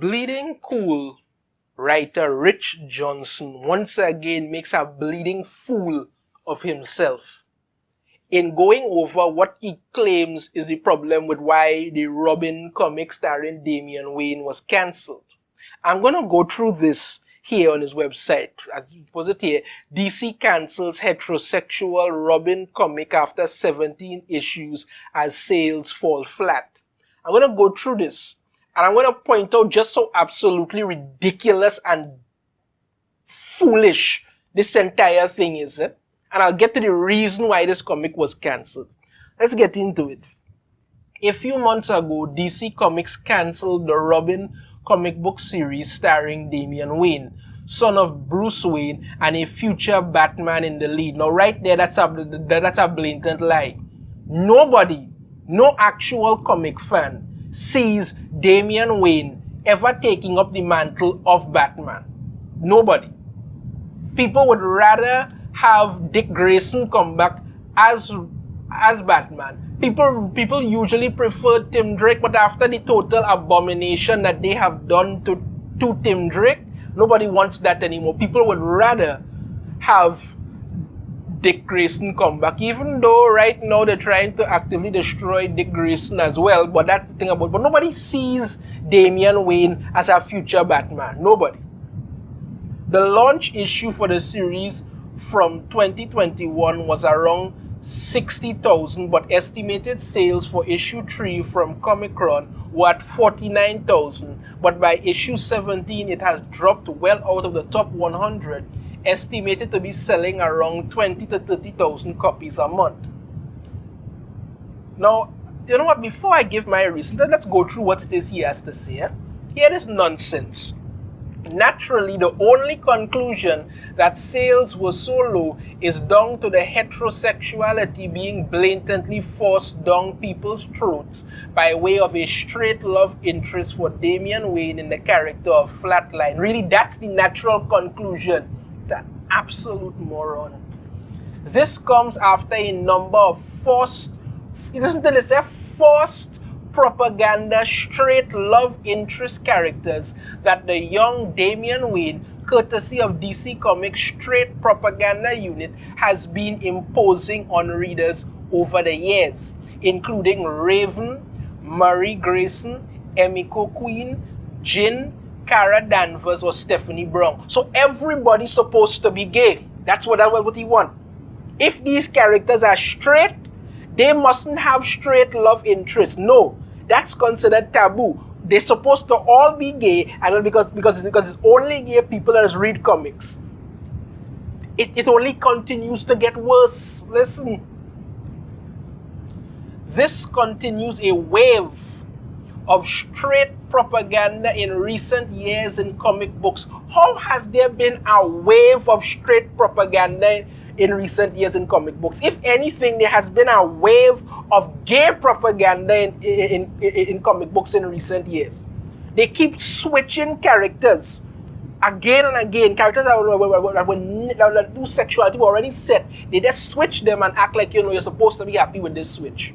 Bleeding Cool writer Rich Johnston once again makes a bleeding fool of himself in going over what he claims is the problem with why the Robin comic starring Damian Wayne was cancelled. I'm going to go through this here on his website. As it was it here, DC cancels heterosexual Robin comic after 17 issues as sales fall flat. I'm going to go through this and I'm going to point out just how absolutely ridiculous and foolish this entire thing is. And I'll get to the reason why this comic was cancelled. Let's get into it. A few months ago, DC Comics cancelled the Robin comic book series starring Damian Wayne, son of Bruce Wayne and a future Batman in the lead. Now right there, that's a blatant lie. Nobody, no actual comic fan, sees Damian Wayne ever taking up the mantle of Batman. Nobody. People would rather have Dick Grayson come back as Batman. People usually prefer Tim Drake, but after the total abomination that they have done to Tim Drake, nobody wants that anymore. People would rather have Dick Grayson come back, even though right now they're trying to actively destroy Dick Grayson as well. But that's the thing about. But nobody sees Damian Wayne as a future Batman. Nobody. The launch issue for the series from 2021 was around 60,000, but estimated sales for issue 3 from Comic-Con were at 49,000. But by issue 17, it has dropped well out of the top 100, estimated to be selling around 20 to 30,000 copies a month. Now, you know what? Before I give my reason, let's go through what it is he has to say. Here is nonsense. Naturally, the only conclusion that sales were so low is down to the heterosexuality being blatantly forced down people's throats by way of a straight love interest for Damian Wayne in the character of Flatline. Really, that's the natural conclusion. That absolute moron. This comes after a number of forced propaganda straight love interest characters that the young Damian Wayne, courtesy of DC Comics straight propaganda unit, has been imposing on readers over the years, including Raven, Murray Grayson, Emiko Queen, Jin, Kara Danvers, or Stephanie Brown. So everybody's supposed to be gay. That's what he wants. If these characters are straight, they mustn't have straight love interest. No, that's considered taboo. They're supposed to all be gay, and because it's only gay people that read comics. It only continues to get worse. Listen. This continues a wave of straight propaganda in recent years in comic books. How has there been a wave of straight propaganda in recent years in comic books? If anything, there has been a wave of gay propaganda in comic books in recent years. They keep switching characters again and again. Characters that do sexuality were already set. They just switch them and act like you're supposed to be happy with this switch.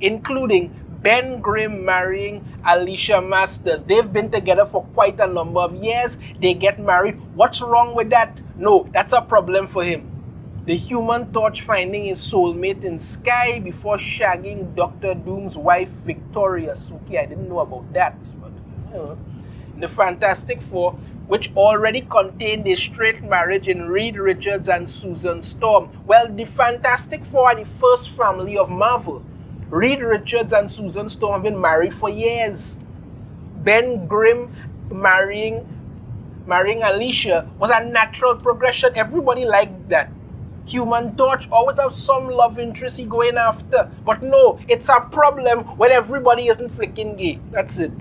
Including Ben Grimm marrying Alicia Masters. They've been together for quite a number of years. They get married. What's wrong with that? No, that's a problem for him. The Human Torch finding his soulmate in Sky before shagging Dr. Doom's wife Victoria Suki. I didn't know about that. But, The Fantastic Four, which already contained a straight marriage in Reed Richards and Susan Storm. Well, the Fantastic Four are the first family of Marvel. Reed Richards and Susan Storm have been married for years. Ben Grimm marrying Alicia was a natural progression. Everybody liked that. Human Torch always have some love interest he going after. But no, it's a problem when everybody isn't flicking gay. That's it.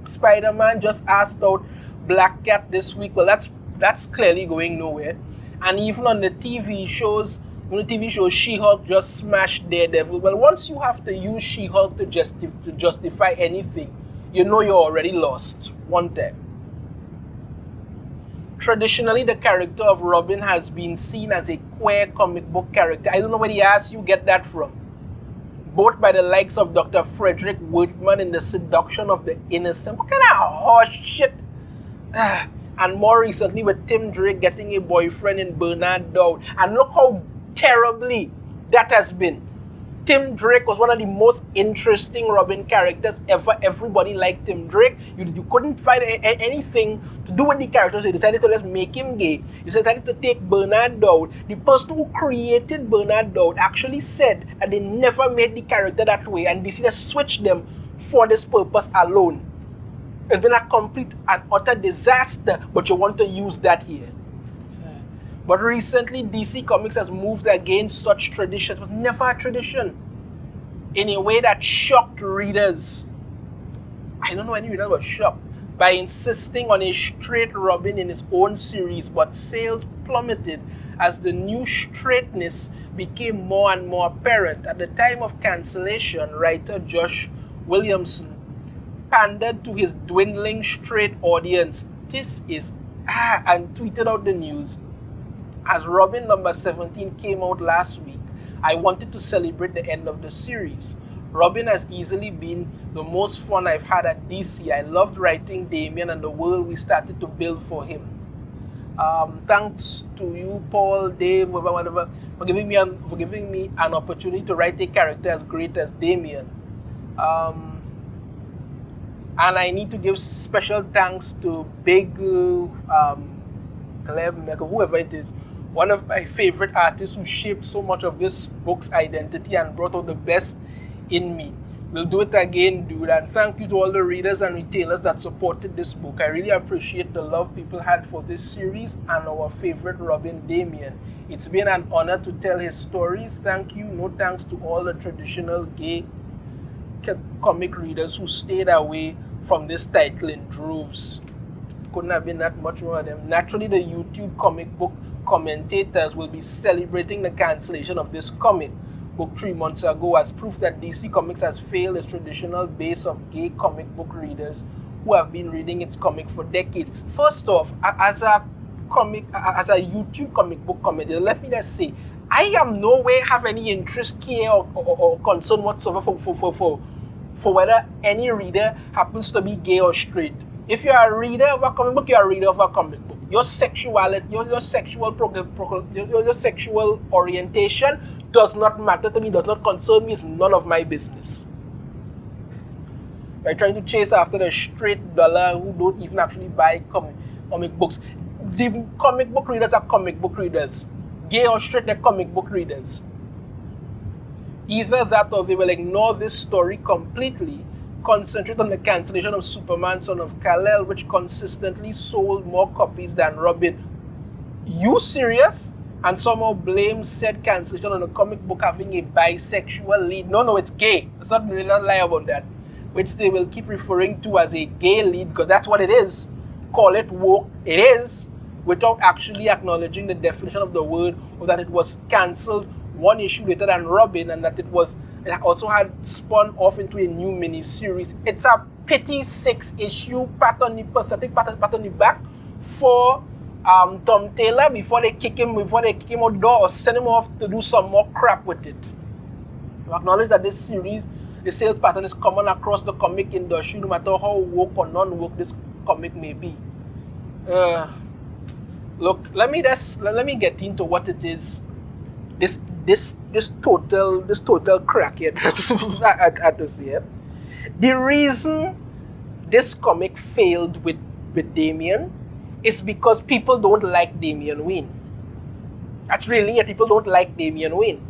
Spider-Man just asked out Black Cat this week. Well, that's clearly going nowhere. And even on the TV shows, She-Hulk just smashed Daredevil. Well, once you have to use She-Hulk to justify anything, you know you're already lost. One time. Traditionally, the character of Robin has been seen as a queer comic book character. I don't know where the ass you get that from. both by the likes of Dr. Frederick Wortman in The Seduction of the Innocent. What kind of horse shit? And more recently with Tim Drake getting a boyfriend in Bernard Dowd. And look how terribly that has been. Tim Drake was one of the most interesting Robin characters ever. Everybody liked Tim Drake. You couldn't find anything to do with the character, so you decided to just make him gay. You decided to take Bernard Dowd. The person who created Bernard Dowd actually said that they never made the character that way, and DC just switched them for this purpose alone. It's been a complete and utter disaster, but you want to use that here. But recently, DC Comics has moved against such traditions. It was never a tradition. In a way that shocked readers. I don't know any readers were shocked by insisting on a straight Robin in his own series, but sales plummeted as the new straightness became more and more apparent. At the time of cancellation, writer Josh Williamson pandered to his dwindling straight audience. This is and tweeted out the news. As Robin number 17 came out last week, I wanted to celebrate the end of the series. Robin has easily been the most fun I've had at DC. I loved writing Damian and the world we started to build for him. Thanks to you, Paul, Dave, whatever, for giving me an opportunity to write a character as great as Damian. And I need to give special thanks to Big Clem, whoever it is, one of my favorite artists who shaped so much of this book's identity and brought out the best in me. We'll do it again, dude. And thank you to all the readers and retailers that supported this book. I really appreciate the love people had for this series and our favorite Robin, Damian. It's been an honor to tell his stories. Thank you. No thanks to all the traditional gay comic readers who stayed away from this title in droves. Couldn't have been that much more of them. Naturally, the YouTube comic book commentators will be celebrating the cancellation of this comic book 3 months ago as proof that DC Comics has failed its traditional base of gay comic book readers who have been reading its comic for decades. First off, as a YouTube comic book commentator, let me just say, I am no way have any interest, care, or concern whatsoever for whether any reader happens to be gay or straight. If you're a reader of a comic book, you're a reader of a comic book. Your sexuality, your sexual orientation does not matter to me, does not concern me, it's none of my business. You're trying to chase after the straight dollar who don't even actually buy comic books. The comic book readers are comic book readers. Gay or straight, they're comic book readers. Either that or they will ignore this story completely, concentrate on the cancellation of Superman Son of Kal-El, which consistently sold more copies than Robin. You serious? And somehow blame said cancellation on a comic book having a bisexual lead. No, it's gay. Let's not lie about that. Which they will keep referring to as a gay lead because that's what it is. Call it woke. It is. Without actually acknowledging the definition of the word, or that it was cancelled one issue later than Robin, and that it also had spun off into a new mini-series. It's a pity 6-issue pathetic pat on the back for Tom Taylor before they kick him out the door or send him off to do some more crap with it. You acknowledge that this series, the sales pattern is common across the comic industry, no matter how woke or non-woke this comic may be. Look, let me get into what it is. This total crackhead at this here. The reason this comic failed with Damian is because people don't like Damian Wayne. That's really it. People don't like Damian Wayne.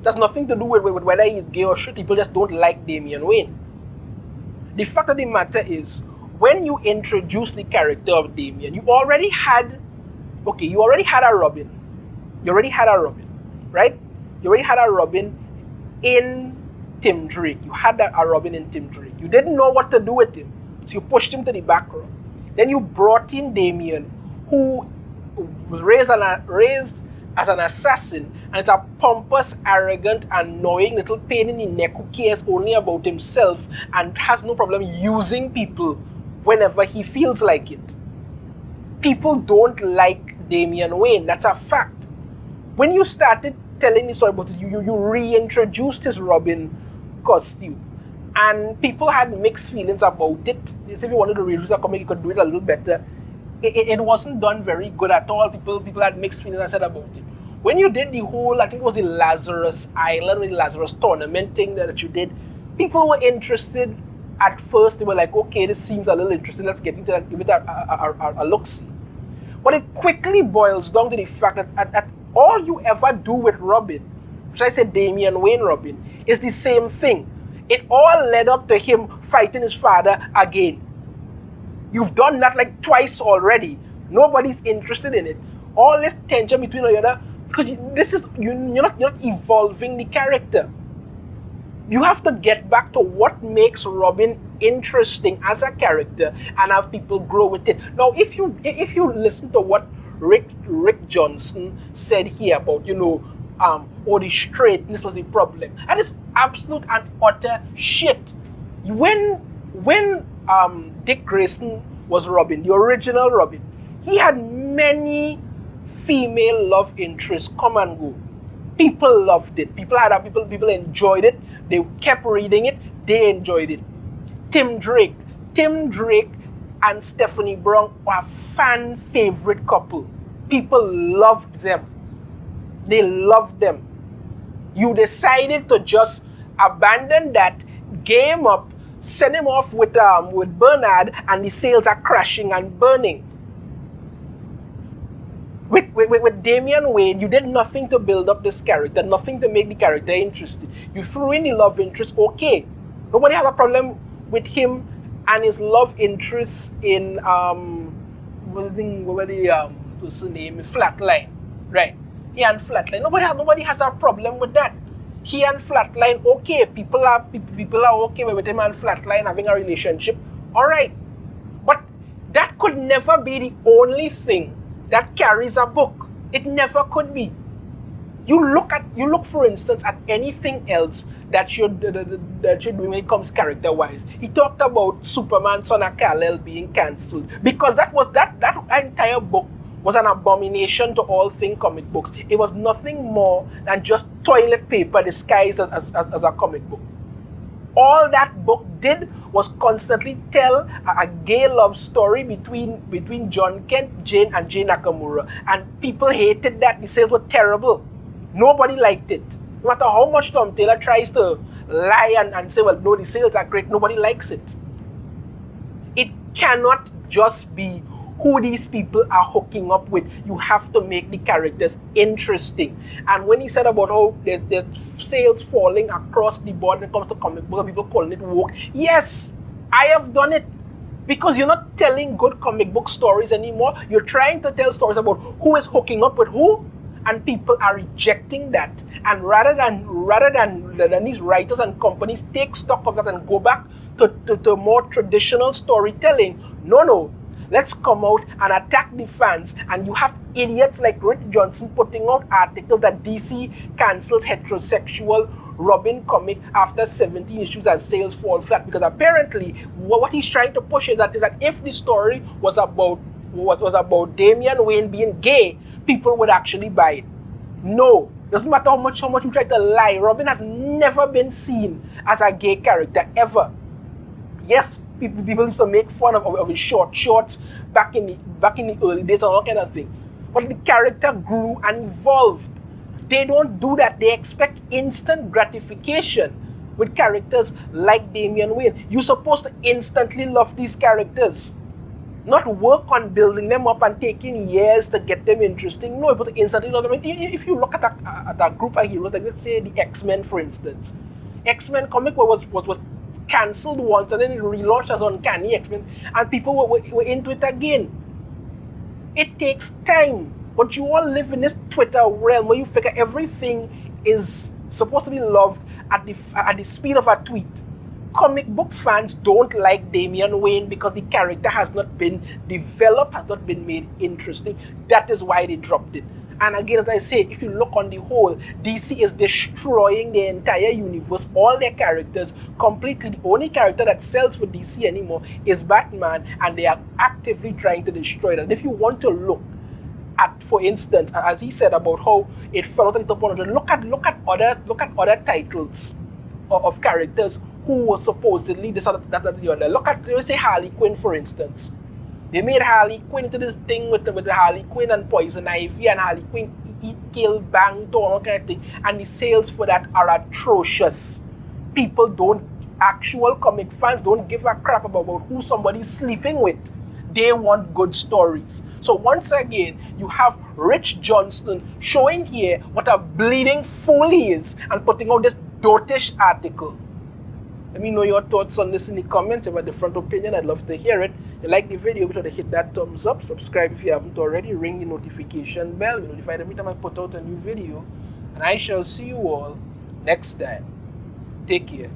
That's nothing to do with whether he's gay or straight. People just don't like Damian Wayne. The fact of the matter is, when you introduce the character of Damian, you already had a Robin. You already had a Robin, right? You already had a Robin in Tim Drake. You had a Robin in Tim Drake. You didn't know what to do with him, so you pushed him to the background. Then you brought in Damian, who was raised as an assassin, and is a pompous, arrogant, annoying little pain in the neck who cares only about himself and has no problem using people whenever he feels like it. People don't like Damian Wayne. That's a fact. When you started telling the story about it, you reintroduced his Robin costume. And people had mixed feelings about it. If you wanted to reintroduce a comic, you could do it a little better. It wasn't done very good at all. People had mixed feelings, I said, about it. When you did the whole, I think it was the Lazarus Island, the Lazarus tournament thing that you did, people were interested at first. They were like, okay, this seems a little interesting. Let's get into that, give it a look-see. But it quickly boils down to the fact that all you ever do with Robin, which I said Damian Wayne Robin, is the same thing. It all led up to him fighting his father again. You've done that like twice already. Nobody's interested in it. All this tension between each other, because you're not evolving the character. You have to get back to what makes Robin interesting as a character and have people grow with it. Now, if you listen to what Rich Johnston said here about, the straightness was the problem, that is absolute and utter shit. When Dick Grayson was Robin, the original Robin, he had many female love interests come and go. People loved it. People enjoyed it. They kept reading it. They enjoyed it. Tim Drake and Stephanie Brown were a fan favorite couple. People loved them. They loved them. You decided to just abandon that, game up, send him off with Bernard, and the sales are crashing and burning. With Damian Wayne, you did nothing to build up this character, nothing to make the character interesting. You threw in the love interest, okay. Nobody has a problem with him and his love interest in what's the person's name? Flatline, right? He and Flatline. Nobody has a problem with that. He and Flatline, okay. People are okay with him and Flatline having a relationship, all right. But that could never be the only thing that carries a book. It never could be. You look for instance at anything else that you're doing when it comes character-wise. He talked about Superman Son of Kal-El being cancelled because that entire book was an abomination to all things comic books. It was nothing more than just toilet paper disguised as a comic book. All that book did was constantly tell a gay love story between John Kent, Jane, and Jane Nakamura. And people hated that. The sales were terrible. Nobody liked it. No matter how much Tom Taylor tries to lie and say, well, no, the sales are great, nobody likes it. It cannot just be who these people are hooking up with. You have to make the characters interesting. And when he said about how there's sales falling across the board when it comes to comic books, people calling it woke, yes, I have done it. Because you're not telling good comic book stories anymore. You're trying to tell stories about who is hooking up with who, and people are rejecting that. And rather than these writers and companies take stock of that and go back to more traditional storytelling, no. Let's come out and attack the fans. And you have idiots like Rich Johnston putting out articles that DC cancels heterosexual Robin comic after 17 issues as sales fall flat. Because apparently what he's trying to push is that if the story was about Damian Wayne being gay, people would actually buy it. No. Doesn't matter how much you try to lie. Robin has never been seen as a gay character, ever. Yes, people used to make fun of his short shorts back in the early days and all kind of thing. But the character grew and evolved. They don't do that. They expect instant gratification with characters like Damian Wayne. You're supposed to instantly love these characters. Not work on building them up and taking years to get them interesting. No, but instantly love them. If you look at a group of heroes, like let's say the X-Men, for instance. X-Men comic was cancelled once and then it relaunched as Uncanny X-Men and people were into it again. It takes time, but you all live in this Twitter realm where you figure everything is supposed to be loved at the speed of a tweet. Comic book fans don't like Damian Wayne because the character has not been developed, has not been made interesting. That is why they dropped it. And again, as I say, if you look on the whole, DC is destroying the entire universe, all their characters completely. The only character that sells for DC anymore is Batman, and they are actively trying to destroy that. And if you want to look at, for instance, as he said about how it fell out of the top 100, look at other titles of characters who were supposedly this or that or the other. Look at, let's say, Harley Quinn, for instance. They made Harley Quinn into this thing with the Harley Quinn and Poison Ivy, and Harley Quinn eat, kill, bang, all kind of thing. And the sales for that are atrocious. People don't, actual comic fans don't give a crap about who somebody's sleeping with. They want good stories. So once again, you have Rich Johnston showing here what a bleeding fool he is and putting out this dotish article. Let me know your thoughts on this in the comments. If you have a different opinion, I'd love to hear it. If you like the video, be sure to hit that thumbs up. Subscribe if you haven't already. Ring the notification bell. Be notified every time I put out a new video. And I shall see you all next time. Take care.